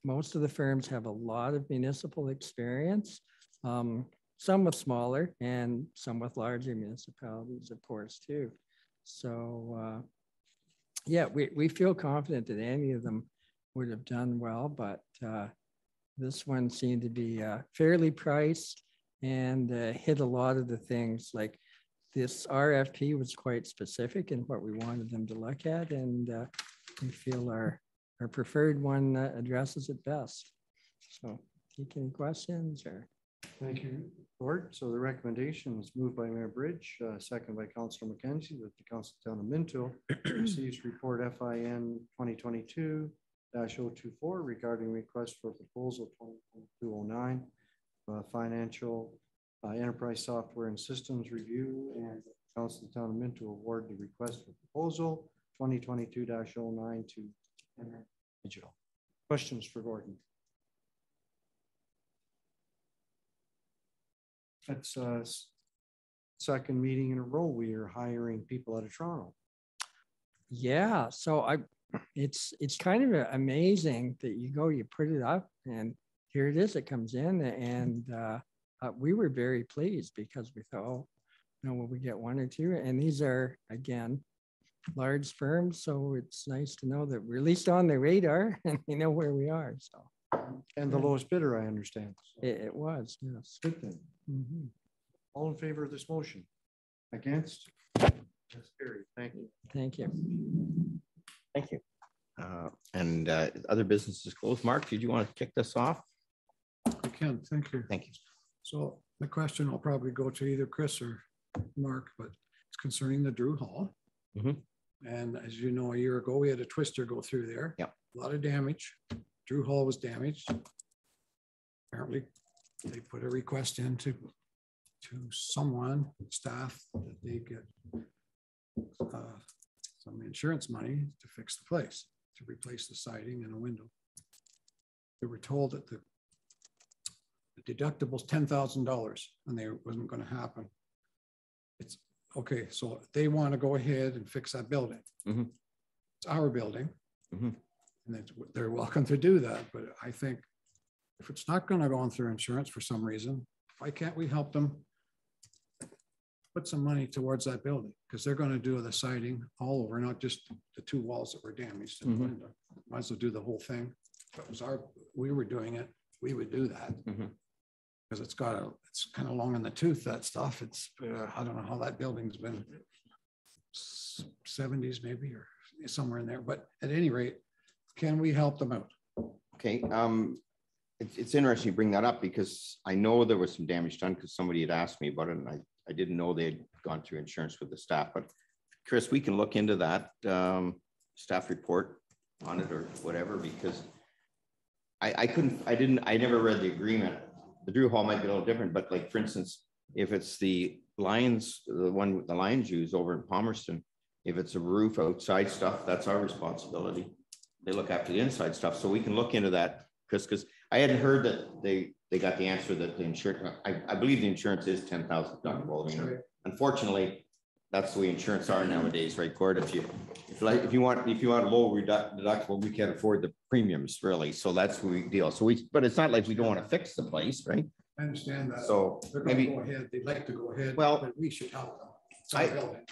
Most of the firms have a lot of municipal experience, some with smaller and some with larger municipalities, of course, too. So yeah, we feel confident that any of them would have done well, but this one seemed to be fairly priced and hit a lot of the things. Like this RFP was quite specific in what we wanted them to look at, and we feel our preferred one addresses it best. So take any questions or?
Thank you, Board. So the recommendation is moved by Mayor Bridge, second by Councillor McKenzie, that the Council Town of Minto receives report FIN 2022-024 regarding request for proposal 2022-09, financial enterprise software and systems review, and Council Town of Minto award the request for proposal 2022-09 to Enter Digital. Questions for Gordon? That's second meeting in a row we are hiring people out of Toronto.
Yeah, so it's kind of amazing that you put it up and here it is, it comes in, and we were very pleased because we thought, oh, will we get one or two? And these are, again, large firms, so it's nice to know that we're at least on the radar and we know where we are. So,
and the lowest bidder, I understand. So.
It was, yes.
Good thing.
Mm-hmm.
All in favor of this motion? Against? That's carried. Thank you.
Thank you.
Thank you. And other businesses closed. Mark, did you want to kick this off?
I can, thank you.
Thank you.
So the question will probably go to either Chris or Mark, but it's concerning the Drew Hall. And as you know, a year ago, we had a twister go through there.
Yep.
A lot of damage. Drew Hall was damaged. Apparently, they put a request in to someone, staff, that they get some insurance money to fix the place, to replace the siding and a window. They were told that the deductible's $10,000 and they wasn't going to happen. It's okay. So they want to go ahead and fix that building. It's our building. And they're welcome to do that. But I think if it's not going to go on through insurance for some reason, why can't we help them put some money towards that building? Because they're going to do the siding all over, not just the two walls that were damaged in the window. Might as well do the whole thing. If it was we were doing it, we would do that. Because it's kind of long in the tooth, that stuff. It's, I don't know how that building's been, 70s maybe, or somewhere in there. But at any rate, can we help them out?
Okay. It's interesting you bring that up because I know there was some damage done because somebody had asked me about it, and I didn't know they had gone through insurance with the staff. But Chris, we can look into that staff report on it or whatever, because I never read the agreement. The Drew Hall might be a little different, but like, for instance, if it's the Lions, the one with the Lions use over in Palmerston, if it's a roof outside stuff, that's our responsibility. They look after the inside stuff. So we can look into that, Chris, because I hadn't heard that they got the answer that the insurance, I believe the insurance is $10,000 deductible. I mean, unfortunately, that's the way insurance are nowadays, right, Cord? If you want low deductible, we can't afford the premiums really. So that's what we deal. So but it's not like we don't want to fix the place, right?
I understand that.
So
maybe go ahead. They'd like to go ahead.
Well,
but we should help them.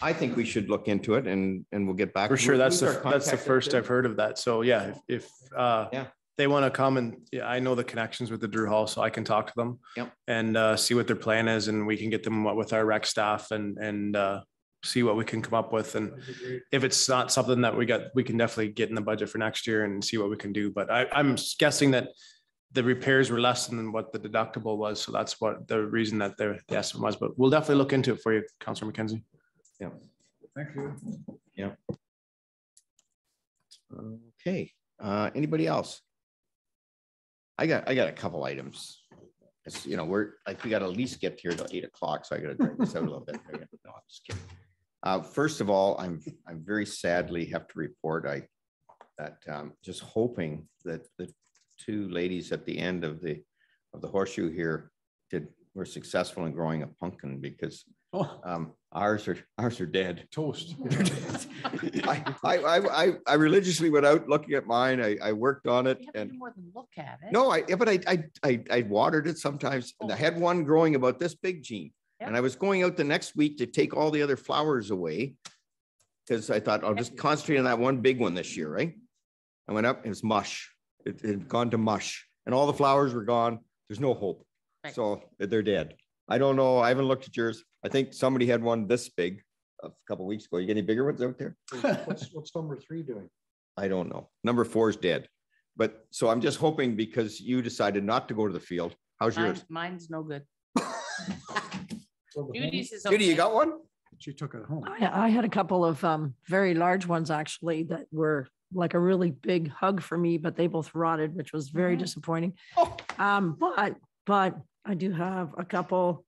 I think we should look into it and we'll get back.
For sure. That's the first I've heard of that. So yeah, if they want to come and I know the connections with the Drew Hall, so I can talk to them and see what their plan is, and we can get them with our rec staff and see what we can come up with. And if it's not something that we can definitely get in the budget for next year and see what we can do. But I'm guessing that the repairs were less than what the deductible was. So that's what the reason that the estimate was, but we'll definitely look into it for you, Councillor McKenzie.
Yeah.
Thank you.
Yeah. Okay. Anybody else? I got a couple items. It's, you know, we got to at least get here till 8 o'clock. So I got to drag this out a little bit. No, I'm just kidding. First of all, I'm very sadly have to report just hoping that the two ladies at the end of the horseshoe here were successful in growing a pumpkin, because ours are dead.
Toast.
I religiously went out looking at mine. I worked on it,
You have to do more than look at it.
no, but I watered it sometimes. And I had one growing about this big, Gene.
Yep.
And I was going out the next week to take all the other flowers away because I thought I'll just concentrate on that one big one this year, right? I went up, it was mush. It had gone to mush and all the flowers were gone. There's no hope.
Right.
So they're dead. I don't know. I haven't looked at yours. I think somebody had one this big a couple of weeks ago. You get any bigger ones out there?
What's number 3 doing?
I don't know. Number 4 is dead. But so I'm just hoping because you decided not to go to the field. How's yours?
Mine's no good.
So the
Judy's is
Judy, you
okay.
got one?
She took it home.
I had a couple of very large ones actually that were like a really big hug for me, but they both rotted, which was very disappointing.
Oh.
But I do have a couple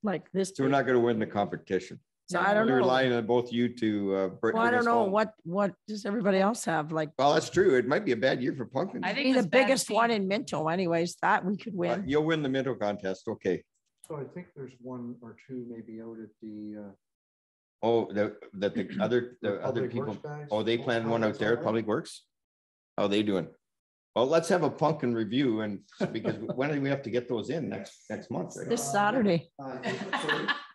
like this.
So we're not going to win the competition.
So I don't
We're
know.
relying on both you to bring
Well, I don't
us
know
home.
what does everybody else have? Like,
Well, that's true. It might be a bad year for pumpkins.
I
be
think
the
it's bad
biggest
seed.
one in Minto anyways, that we could win.
You'll win the Minto contest. Okay.
So I think there's 1 or 2 maybe out at the.
Oh, the other
Public
people.
Works guys.
Oh, they planned one out there, Public Works? How are they doing? Well, let's have a pumpkin review and because when do we have to get those in next month? Right?
This Saturday.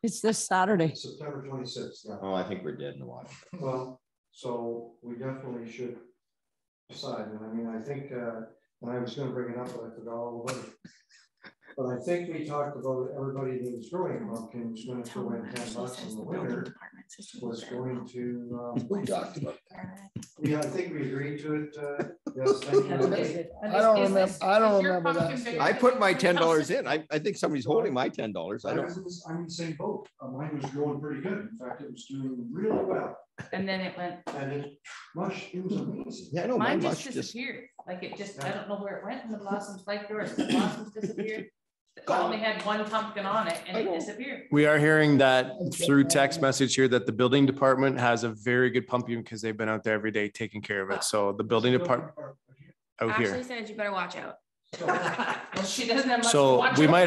It's this Saturday.
September 26th. Yeah.
Oh, I think we're dead in the water.
Well, so we definitely should decide. And I mean, I think, and I was going to bring it up, but I forgot all about it. But I think we talked about everybody that was growing pumpkins was going to throw in $10 in the winter. Was going to.
We talked about
Yeah, I think we agreed to it. Yes, thank you.
I don't remember. I don't remember that.
I put my $10 in. I think somebody's holding my $10. I
I'm
don't.
in the same boat. Mine was growing pretty good. In fact, it was doing really well.
And then it went,
And it was amazing.
Yeah, I know.
mine
Mine
just
just
disappeared. Like it just, I don't know where it went and the blossoms like yours, the blossoms disappeared. I only had 1 pumpkin on it and it disappeared.
We are hearing that through text message here that the building department has a very good pumpkin because they've been out there every day taking care of it. So the building department out
Ashley
here.
said you better watch out.
Well, she doesn't have much. to
So
watch
we
out
might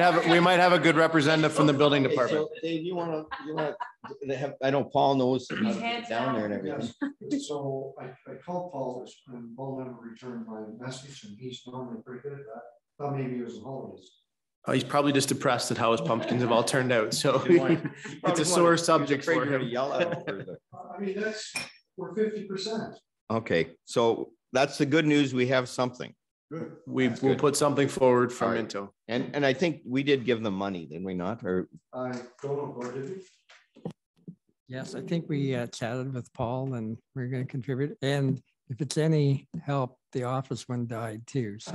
for.
have a good representative from the building
Okay,
department.
so Dave, you want to have, I know Paul knows how to get
Hands
down there and
down.
everything.
Yes. So I called Paul and Paul never returned my message and he's normally pretty good at that. Thought maybe it was the holidays.
He's probably just depressed at how his pumpkins have all turned out. So
He wanted-
it's a sore subject for
Afraid you're gonna
him.
Yell at him for the-
I mean, we're 50%.
Okay, so that's the good news. We have something.
Good.
We
That's
will
good.
put something forward from
All right.
Minto.
And I think we did give them money, did we not? Or
I don't know, or did we?
Yes, I think we chatted with Paul and we're going to contribute. And if it's any help, the office one died too. So.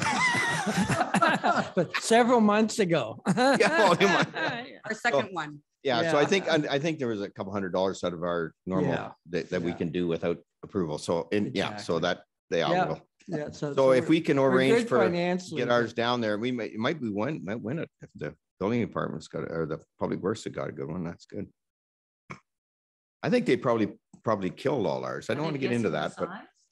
But several months ago.
Yeah, well, you might-
Our second one.
yeah, so I
Yeah.
think there was a couple $100 out of our normal
Yeah.
that we
Yeah.
can do without approval. So yeah, so
Exactly.
that they all
Yeah.
will.
Yeah.
So if we can
we're
arrange
good
for
financially,
get
but-
ours down there, it might win it if the building department's got or the public works have got a good one. That's good. I think they probably killed all ours. I don't want to get into that, but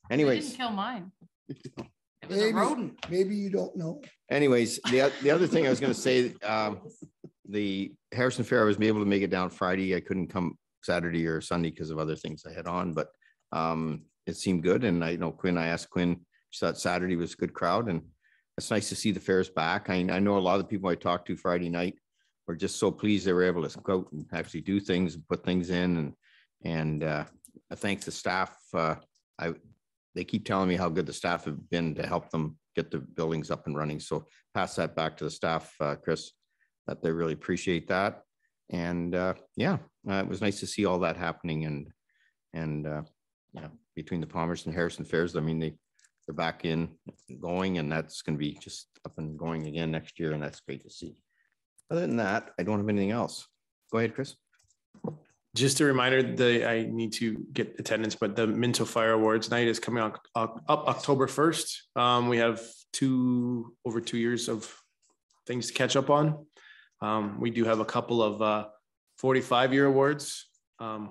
They
anyways.
didn't kill mine. It was a
Maybe,
rodent.
maybe you don't know.
Anyways, the other thing I was gonna say, the Harrison Fair, I was able to make it down Friday. I couldn't come Saturday or Sunday because of other things I had on, but it seemed good. And I know Quinn, I asked Quinn, she thought Saturday was a good crowd and it's nice to see the fairs back. I know a lot of the people I talked to Friday night were just so pleased they were able to go out and actually do things and put things in and thanks to staff. They keep telling me how good the staff have been to help them get the buildings up and running. So pass that back to the staff, Chris, that they really appreciate that. And it was nice to see all that happening. And between the Palmerston and Harrison Fairs, I mean, they're back in going and that's going to be just up and going again next year. And that's great to see. Other than that, I don't have anything else. Go ahead, Chris.
Just a reminder, I need to get attendance, but the Minto Fire Awards night is coming up October 1st. We have over 2 years of things to catch up on. We do have a couple of 45-year awards,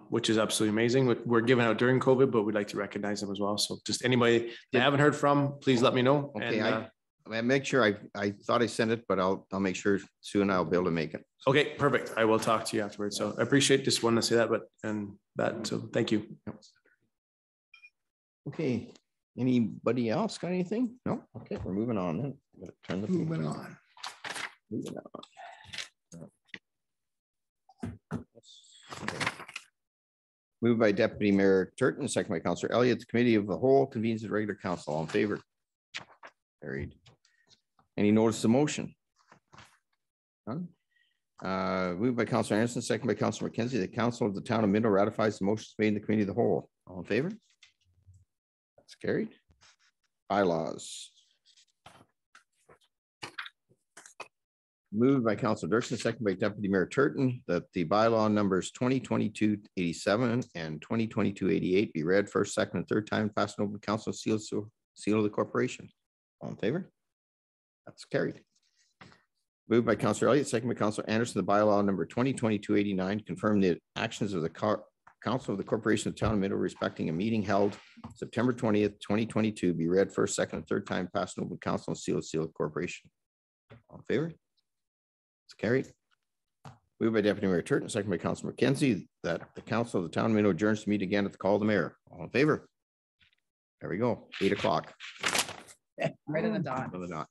which is absolutely amazing. We're giving out during COVID, but we'd like to recognize them as well. So just anybody that I haven't heard from, please let me know.
Okay,
And,
I make sure I thought I sent it, but I'll make sure Sue and I'll be able to make it.
okay, perfect. I will talk to you afterwards. So I appreciate just wanting to say that, so thank you.
Okay, anybody else got anything? No? Okay, we're moving on then. Gotta turn the page.
Moving on.
Moving on. Moved by Deputy Mayor Turton, second by Councillor Elliott. The Committee of the Whole convenes the regular council. All in favor? Carried. Any notice of motion? None. Moved by Councillor Anderson, second by Councillor McKenzie. The council of the town of Minto ratifies the motions made in the committee of the whole. All in favor? That's carried. Bylaws. Moved by Councillor Dirksen, second by Deputy Mayor Turton, that the bylaw numbers 2022-87 and 2022-88 be read first, second, and third time, passed and open council seal of the corporation. All in favor? That's carried. Moved by Councillor Elliott, second by Councillor Anderson, the bylaw number 2022-89 confirm the actions of the council of the corporation of town of Minto respecting a meeting held September 20th, 2022 be read first, second, and third time, passed and open council seal of the corporation. All in favor? It's carried. Moved by Deputy Mayor Turton, second by Councillor McKenzie, that the council of the town of Minto adjourns to meet again at the call of the mayor. All in favor? There we go. 8 o'clock.
Right on the dot.
On the dot.